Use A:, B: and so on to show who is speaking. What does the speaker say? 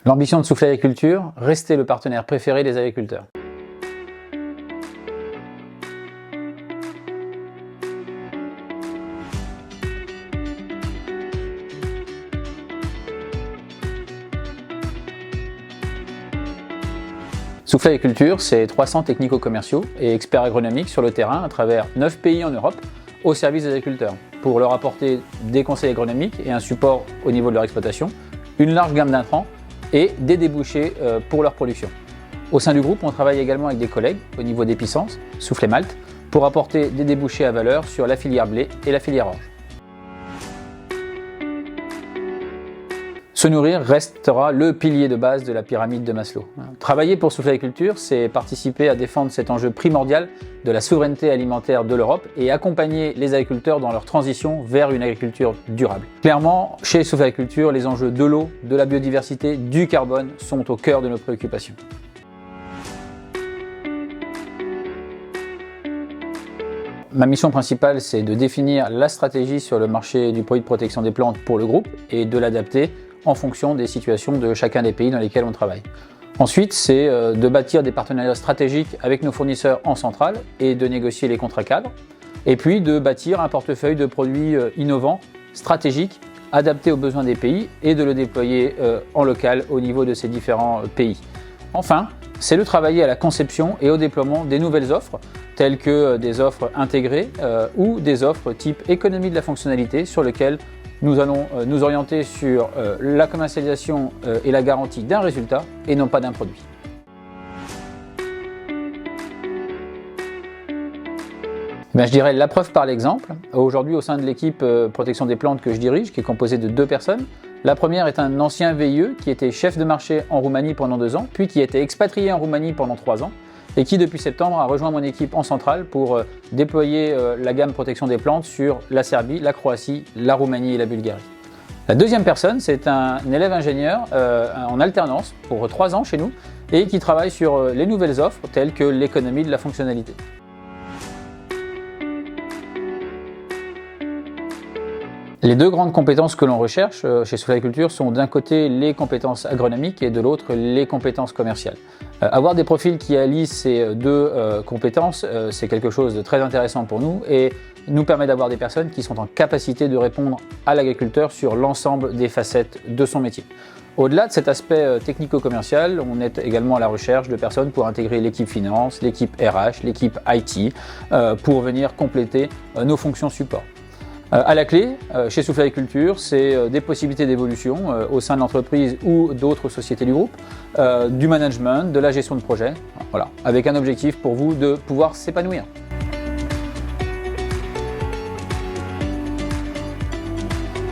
A: L'ambition de Soufflet Agriculture, rester le partenaire préféré des agriculteurs. Soufflet Agriculture, c'est 300 technico-commerciaux et experts agronomiques sur le terrain à travers 9 pays en Europe au service des agriculteurs pour leur apporter des conseils agronomiques et un support au niveau de leur exploitation, une large gamme d'intrants et des débouchés pour leur production. Au sein du groupe, on travaille également avec des collègues au niveau des Pissences, Soufflet Malte, pour apporter des débouchés à valeur sur la filière blé et la filière orge. Se nourrir restera le pilier de base de la pyramide de Maslow. Travailler pour Soufflet Agriculture, c'est participer à défendre cet enjeu primordial de la souveraineté alimentaire de l'Europe et accompagner les agriculteurs dans leur transition vers une agriculture durable. Clairement, chez Soufflet Agriculture, les enjeux de l'eau, de la biodiversité, du carbone sont au cœur de nos préoccupations. Ma mission principale, c'est de définir la stratégie sur le marché du produit de protection des plantes pour le groupe et de l'adapter en fonction des situations de chacun des pays dans lesquels on travaille. Ensuite, c'est de bâtir des partenariats stratégiques avec nos fournisseurs en centrale et de négocier les contrats cadres. Et puis de bâtir un portefeuille de produits innovants, stratégiques, adaptés aux besoins des pays et de le déployer en local au niveau de ces différents pays. Enfin, c'est de travailler à la conception et au déploiement des nouvelles offres, telles que des offres intégrées ou des offres type économie de la fonctionnalité sur lesquelles nous allons nous orienter sur la commercialisation et la garantie d'un résultat et non pas d'un produit. Je dirais la preuve par l'exemple. Aujourd'hui, au sein de l'équipe protection des plantes que je dirige, qui est composée de 2 personnes, la première est un ancien VIE qui était chef de marché en Roumanie pendant 2 ans, puis qui a été expatrié en Roumanie pendant 3 ans, et qui depuis septembre a rejoint mon équipe en centrale pour déployer la gamme protection des plantes sur la Serbie, la Croatie, la Roumanie et la Bulgarie. La deuxième personne, c'est un élève ingénieur en alternance pour 3 ans chez nous et qui travaille sur les nouvelles offres telles que l'économie de la fonctionnalité. Les 2 grandes compétences que l'on recherche chez Soufflet Agriculture sont d'un côté les compétences agronomiques et de l'autre les compétences commerciales. Avoir des profils qui allient ces 2 compétences, c'est quelque chose de très intéressant pour nous et nous permet d'avoir des personnes qui sont en capacité de répondre à l'agriculteur sur l'ensemble des facettes de son métier. Au-delà de cet aspect technico-commercial, on est également à la recherche de personnes pour intégrer l'équipe finance, l'équipe RH, l'équipe IT, pour venir compléter nos fonctions support. À la clé, chez Soufflet Agriculture, c'est des possibilités d'évolution au sein de l'entreprise ou d'autres sociétés du groupe, du management, de la gestion de projet, voilà, avec un objectif pour vous de pouvoir s'épanouir.